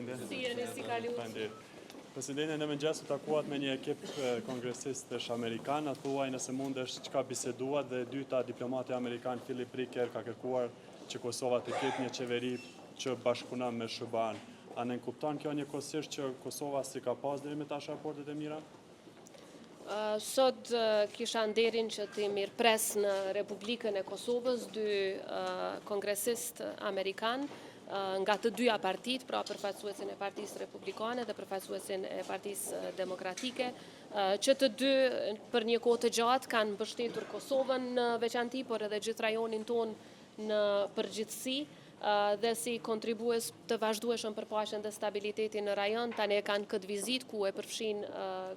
Faleminderit. Si jeni, si kalu? Faleminderit. Presidente, në mëngjes u takuat me një ekip kongresistësh amerikan, a thuaj nëse mundesh çka biseduat dhe dyta diplomati amerikan Philip Ricker ka kërkuar që Kosova të ketë një qeveri që bashkëpunon me SHBA-n. A ne kupton kjo njëkohësisht që Kosova si ka pas deri me tash raportet e mira? Sot kisha nderin që të mirë pres në Republikën e Kosovës dy kongresist amerikan nga të dyja partit, pra përfaqësuesin e Partisë Republikane dhe përfaqësuesin e Partisë Demokratike, që të dy për një kohë të gjatë kanë mbështetur Kosovën në veçanti, por edhe gjithë rajonin tonë në përgjithësi, dhe si kontribues të vazhdueshëm për paqen dhe stabilitetin në rajon, tani e kanë këtë vizitë ku e përfshin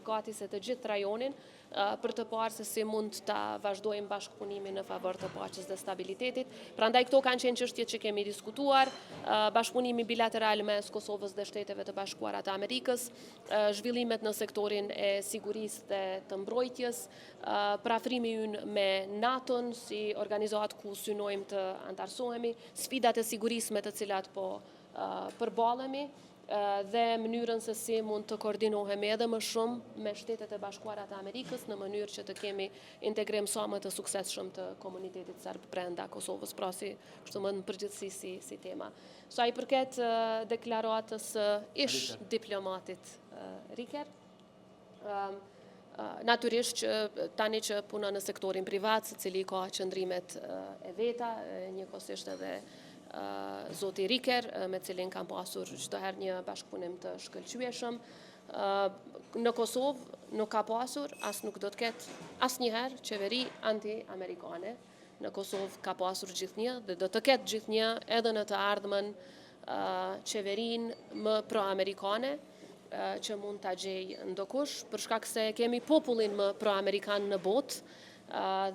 gati se të gjithë rajonin për të parë se si mund të vazhdojmë bashkëpunimin në favor të paqes dhe stabilitetit. Prandaj këto kanë qenë çështjet që kemi diskutuar, bashkëpunimi bilateral mes Kosovës dhe Shteteve të Bashkuara të Amerikës, zhvillimet në sektorin e sigurisë dhe të mbrojtjes, parafrimi ynë me NATO-n si organizatë ku synojmë të antarësohemi, sfidat e sigurisë me të cilat po përballemi, dhe mënyrën se si mund të koordinohemi edhe më shumë me Shtetet e Bashkuara të Amerikës në mënyrë që të kemi integrim sa më të suksesshëm të komunitetit serb brenda Kosovës, pra si kështu më në përgjithësi si tema. Sa i përket deklaratës ish diplomatit Ricker, natyrisht që tani që punon në sektorin privat, secili ka qëndrimet e veta, njëkohësisht edhe zoti Ricker, me cilin kam pasur çdo herë një bashkëpunim të shkëlqyeshëm. Në Kosovë nuk ka pasur, as nuk do të ketë asnjëherë qeveri anti-amerikane. Në Kosovë ka pasur gjithnjë dhe do të ketë gjithnjë edhe në të ardhmen qeverinë më pro-amerikane, që mund ta gjej ndokush, për shkak se kemi popullin më pro-amerikan në botë,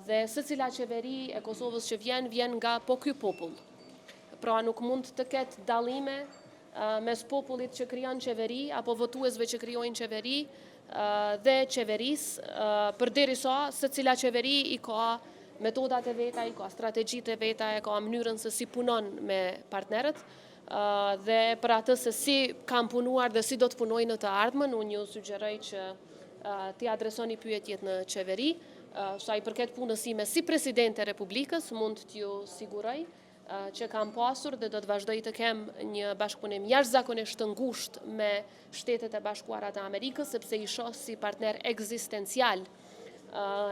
dhe secila qeveri e Kosovës që vjen nga po ky popull. Pra nuk mund të ketë dallime mes popullit që krijon qeveri apo votuesve që krijojnë qeveri dhe qeverisë, përderisa secila qeveri i ka metodat e veta, i ka strategjitë e veta, e ka mënyrën se si punon me partnerët, dhe për atë se si kanë punuar dhe si do të punojnë në të ardhmen, unë ju sugjeroj që t'i adresoni pyetjet në qeveri. Sa i përket punës sime si presidente e Republikës, mund t'ju siguroj që kam pasur dhe do të vazhdoj të kem një bashkëpunim jashtëzakonisht të ngushtë me Shtetet e Bashkuara të Amerikës, sepse i shoh si partner ekzistencial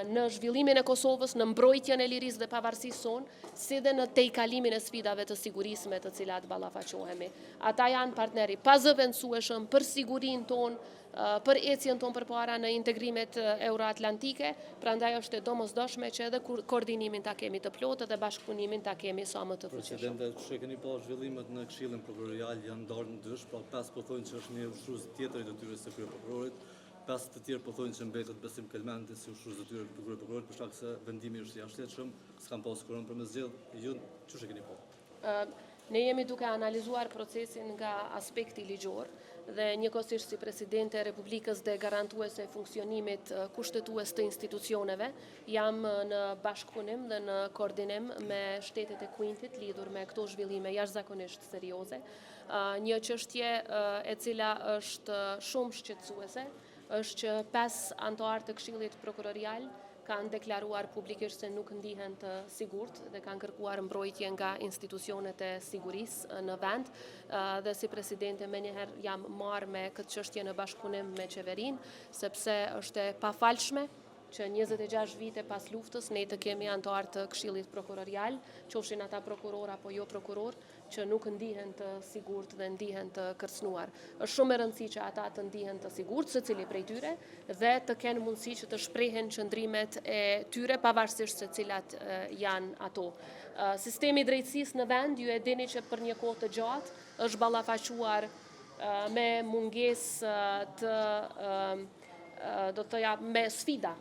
në zhvillimin e Kosovës, në mbrojtjen e lirisë dhe pavarësisë sonë, si dhe në tejkalimin e sfidave të sigurisë me të cilat ballafaqohemi. Ata janë partneri pazëvendësueshëm për sigurinë tonë, për ecjen tonë përpara në integrimet euroatlantike, prandaj është e domosdoshme që edhe koordinimin ta kemi të plotë dhe bashkëpunimin ta kemi sa më të fuqishëm. Presidente, që keni pa zhvillimet në Këshillin Prokurorial janë ndarë në dysh, pra 5 po thonë që është një ushtrues tjetër i detyrës së kryeprokurorit, 5 të tjerë po thonë që mbetet Besim Kelmendi si ushtrues detyrës së kryeprokurorit, për shkak se vendimi është i jashtëligjshëm, s'kan pas kuron për me zgjedh, ju çu keni pa? Ne jemi duke analizuar procesin nga aspekti ligjor dhe njëkohësisht si presidente e Republikës dhe garantuese e funksionimit kushtetues të institucioneve, jam në bashkëpunim dhe në koordinim me Shtetet e Kuintit lidhur me këto zhvillime jashtëzakonisht serioze. Një çështje e cila është shumë shqetësuese është që 5 anëtarë të Këshillit Prokurorial kanë deklaruar publikisht se nuk ndihen të sigurt dhe kanë kërkuar mbrojtje nga institucionet e sigurisë në vend, dhe si presidente menjëherë jam marrë me këtë çështje në bashkëpunim me qeverinë, sepse është e pafalshme që 26 vite pas luftës ne të kemi anëtarë të Këshillit Prokurorial, qofshin ata prokuror apo jo prokuror, që nuk ndihen të sigurt dhe ndihen të kërcënuar. Është shumë e rëndësishme që ata të ndihen të sigurt, secili prej tyre, dhe të kenë mundësi që të shprehen qëndrimet e tyre pavarësisht se cilat janë ato. Sistemi i drejtësisë në vend, ju e dini që për një kohë të gjatë është ballafaquar me mungesë me sfida.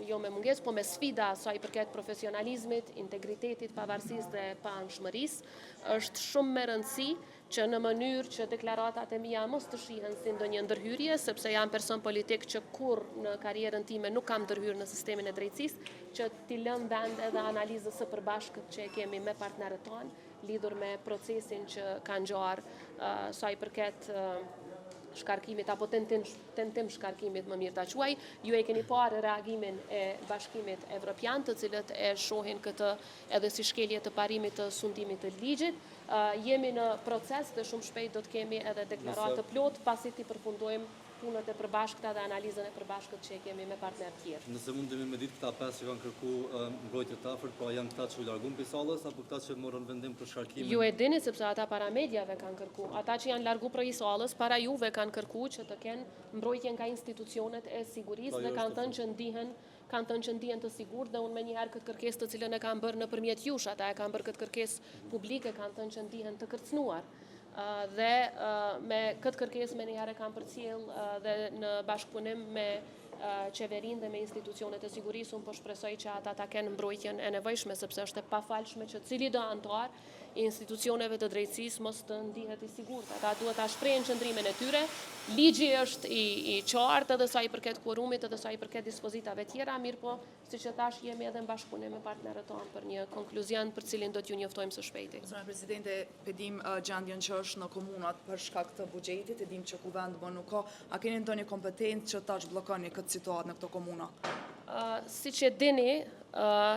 Jo me mungesë, po me sfida sa i përket profesionalizmit, integritetit, pavarësisë dhe paanshmërisë. Është shumë me rëndësi që në mënyrë që deklaratat e mia mos të shihen si ndonjë ndërhyrje, sepse jam person politik që kur në karrierën time nuk kam ndërhyrë në sistemin e drejtësisë, që t'i lëm vend edhe analizës së përbashkët që e kemi me partnerët tonë, lidhur me procesin që ka ngjarë sa i përket shkarkimit apo tentim shkarkimit më mirë ta quaj. Ju e keni parë reagimin e Bashkimit Evropian, të cilët e shohin këtë edhe si shkelje të parimit të sundimit të ligjit. Jemi në proces dhe shumë shpejt do të kemi edhe deklaratë të plot pasi ti përfundojmë punët e përbashkëta dhe analizën e përbashkët që kemi me partnerë tjerë. Nëse mundemi me ditë këta 5 që kanë kërku mbrojtje të afërt, pra janë këta që u largun prej sallës apo këta që morën vendim për shkarkimin? Ju e dini sepse ata para mediave kanë kërku. Ata që janë largu prej sallës para juve kanë kërku që të kenë mbrojtje nga institucionet e sigurisë dhe kanë thënë që ndihen të sigurt dhe unë me njëherë këtë kërkesë të cilën e kanë bërë nëpërmjet jush, ata e kanë bërë këtë kërkesë publike, kanë thënë që ndihen të kërcënuar. Dhe me këtë kërkesë me njëherë kanë përcjell dhe në bashkëpunim me qeverinë dhe me institucionet e sigurisë, unë po shpresoj që ata ta kenë mbrojtjen e nevojshme, sepse është e pafalshme që cili do antar i institucioneve të drejtësisë mos të ndihet i sigurt. Ata duhet ta shprehin qëndrimin e tyre. Ligji është i qartë edhe sa i përket quorumit edhe sa i përket dispozitave tjera, mirë po, siç e thash, jemi edhe në bashkëpunim me partnerët tonë për një konkluzion për cilin do t'ju njoftojmë së shpejti. Zona Presidente, pedim gjendjen që është në komunat për shkak të buxhetit, e dim që kuvend më nuk ka, a keni ndonjë kompetencë që ta zhbllokoni këtë situatë në këto komuna? Siç e dini,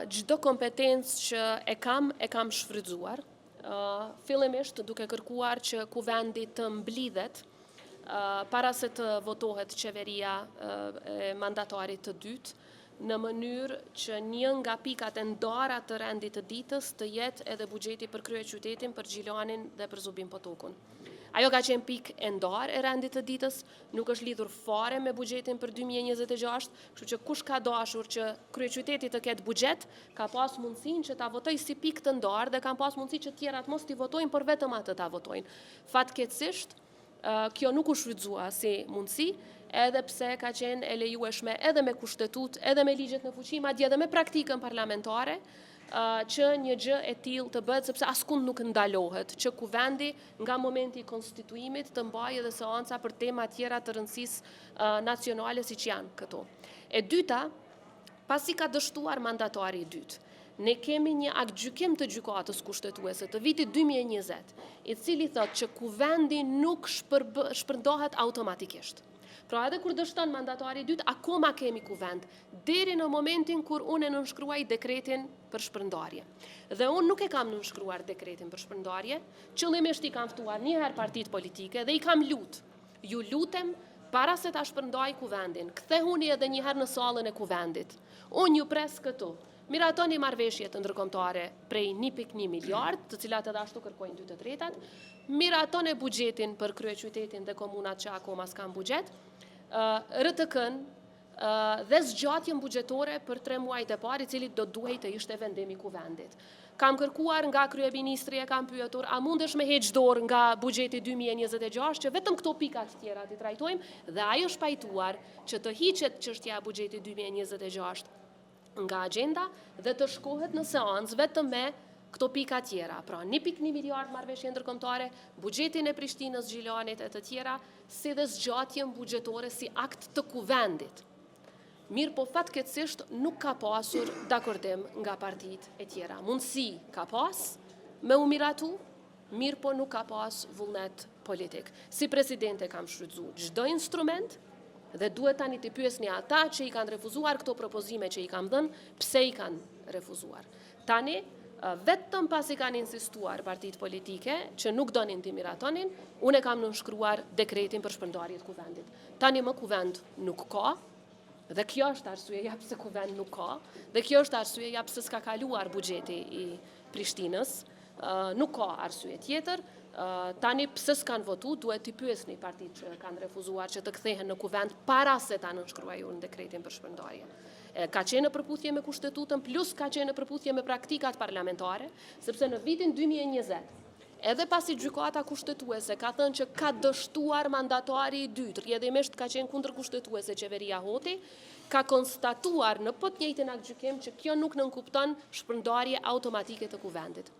çdo kompetencë që e kam shfrytzuar, fillimisht duke kërkuar që kuvendi të mblidhet para se të votohet qeveria e mandatarit të dytë, në mënyrë që një nga pikat e ndara të rendit të ditës të jetë edhe buxheti për kryeqytetin, për Gjilanin dhe për Zubin Potokun. Ajo ka qenë pikë e ndarë e rendit të ditës, nuk është lidhur fare me buxhetin për 2026, kështu që kush ka dashur që kryeqyteti të ketë buxhet, ka pas mundësinë që ta votojë si pikë të ndarë dhe kanë pas mundësi që tjerat mos t'i votojnë, por vetëm atë ta votojnë. Fatkeqësisht, kjo nuk u shfrytëzua si mundësi, edhe pse ka qenë e lejueshme edhe me kushtetut, edhe me ligjet në fuqi, madje edhe me praktikën parlamentare, që një gjë e tillë të bëhet, sepse askund nuk ndalohet që kuvendi nga momenti i konstituimit të mbajë edhe seanca për tema tjera të rëndësisë nacionale siç janë këto. E dyta, pasi ka dështuar mandatari i dytë, ne kemi një aktgjykim të gjykatës kushtetuese të vitit 2020, i cili thotë që kuvendi nuk shpërndohet automatikisht. Pra edhe kur dështon mandatari i dytë, akoma kemi kuvend, deri në momentin kur unë e nënshkruaj dekretin për shpërndarje. Dhe unë nuk e kam nënshkruar dekretin për shpërndarje, qëllimisht i kam ftuar një herë partitë politike dhe i kam ju lutem para se ta shpërndaj kuvendin, kthehuni edhe një herë në sallën e kuvendit. Unë ju pres këtu. Miratoni marrëveshje të ndërkombëtare prej 1.1 miliard, të cilat edhe ashtu kërkojnë 2/3, miratoni buxhetin për kryeqytetin dhe komunat që akoma s'kan buxhet, RTK-n dhe zgjatjen buxhetore për 3 muajt e parë, i cili do duhej të ishte vendimi i kuvendit. Kam kërkuar nga kryeministri, e kam pyetur, a mundesh me heq dorë nga buxheti 2026 që vetëm këto pikat tjera ti trajtojmë, dhe ajo shpajtuar që të hiqet çështja e buxhetit 2026 nga agenda dhe të shkohet në seancë vetëm me këto pika tjera. Pra 1.1 miliard marrëveshje ndërkombëtare, buxhetin e Prishtinës, Gjilanit e të tjera, si dhe zgjatjen buxhetore si akt të kuvendit. Mirë po fatkeqësisht nuk ka pasur dakordim nga partitë e tjera. Mundësi ka pas me u miratu, mirë po nuk ka pas vullnet politik. Si presidente kam shfrytzuar çdo instrument dhe duhet tani të pyesni ata që i kanë refuzuar këto propozime që i kam dhënë, pse i kanë refuzuar. Tani, vetëm pasi kanë insistuar partitë politike që nuk donin të miratonin, unë e kam nënshkruar dekretin për shpërndarje të kuvendit. Tani më kuvend nuk ka, dhe kjo është arsyeja pse kuvend nuk ka, dhe kjo është arsyeja pse s'ka kaluar buxheti i Prishtinës, nuk ka arsye tjetër. Tani pse s'kan votu, duhet t'i pyesni partitë që kanë refuzuar që të kthehen në kuvend para se ta nënshkruajnë dekretin për shpërndarje. Ka qenë në përputhje me kushtetutën, plus ka qenë në përputhje me praktikat parlamentare, sepse në vitin 2020, edhe pasi gjykata kushtetuese ka thënë që ka dështuar mandatari i dytë, rrjedhimisht ka qenë kundër kushtetuese qeveria Hoti, ka konstatuar në po të njëjtin aktgjykim që kjo nuk nënkupton shpërndarje automatike të kuvendit.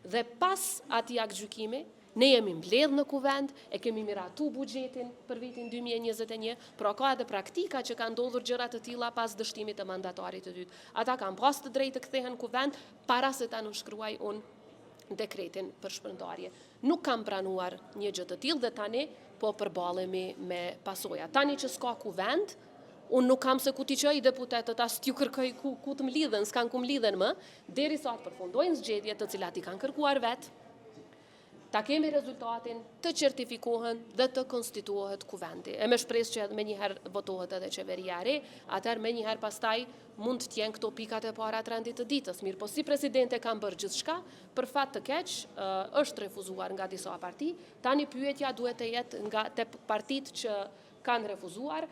Dhe pas atij aktgjykimi, ne jemi mbledh në kuvend, e kemi miratu buxhetin për vitin 2021, pra ka edhe praktika që ka ndodhur gjëra të tilla pas dështimit të mandatarit të dytë. Ata kanë pas të drejtë të kthehen në kuvend para se ta nënshkruaj unë dekretin për shpërndarje. Nuk kam pranuar një gjë të tillë dhe tani po përballemi me pasoja. Tani që s'ka kuvend, unë nuk kam se ku t'i qoj deputetët, as t'ju kërkoj ku të m'lidhen, s'kan ku m'lidhen më, derisa të përfundojnë zgjedhjet të cilat i kanë kërkuar vetë, ta kemi rezultatin, të certifikohen dhe të konstituohet kuvendi. E me shpresë që edhe me njëherë votohet edhe qeveria e re, atëherë me njëherë pastaj mund të jenë këto pikat e para të rendit të ditës. Mirë, po si presidente kam bërë gjithçka, për fat të keq, është refuzuar nga disa parti, tani pyetja duhet të jetë nga te partitë që kanë refuzuar.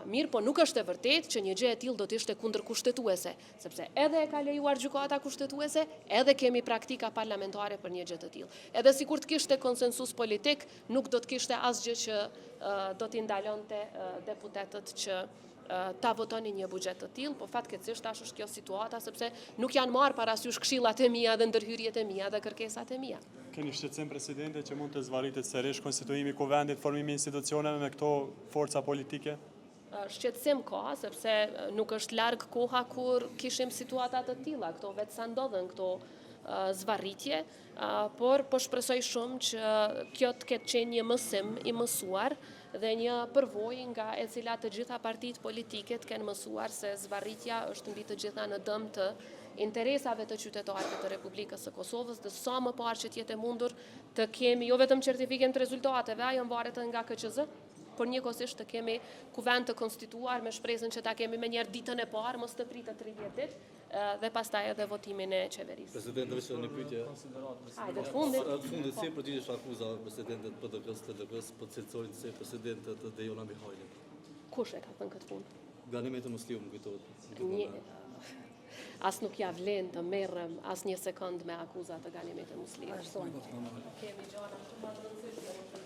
Mirë, po nuk është e vërtet që një gjë e tillë do të ishte kundërkushtetuese, sepse edhe e ka lejuar gjykata kushtetuese, edhe kemi praktika parlamentare për një gjë të tillë. Edhe sikur të kishte konsensus politik, nuk do të kishte asgjë që do t'i ndalonte deputetët që ta votoni një buxhet të tillë, po fatkeqësisht tash është kjo situata sepse nuk janë marrë parasysh këshillat e mia dhe ndërhyrjet e mia dhe kërkesat e mia. Keni shqetësim, presidente, që mund të zvarritet sërish konstituimi i kuvendit, formimi i institucioneve me këto forca politike? Shqetësim ka, sepse nuk është larg koha kur kishim situata të tilla, këto vetë sa ndodhen këto zvarritje, por po shpresoj shumë që kjo të ketë qenë një mësim i mësuar dhe një përvojë nga e cila të gjitha partitë politike të kenë mësuar se zvarritja është mbi të gjitha në dëm të interesave të qytetarëve të Republikës së Kosovës dhe sa më parë që të jetë mundur të kemi jo vetëm certifikim të rezultateve, ajo varet nga KQZ, por njëkohësisht të kemi kuvend të konstituar me shpresën që ta kemi me njerë ditën e parë, mos të pritë 30 ditë dhe pastaj edhe votimin e qeverisë. Presidente, veç një pyetje. Hajde, të fundit. Të fundit, si përgjigjesh akuzave presidentet PDK-s, TDK-s, për cilësorin se presidentet dhe Jona Mihajli? Kush e ka thënë këtë punë? Ganimet e Musliu më kujtohet. As nuk ja vlen të merrem as një sekond me akuzat të Ganimet e Musliut. Kemi gjëra shumë të rëndësishme.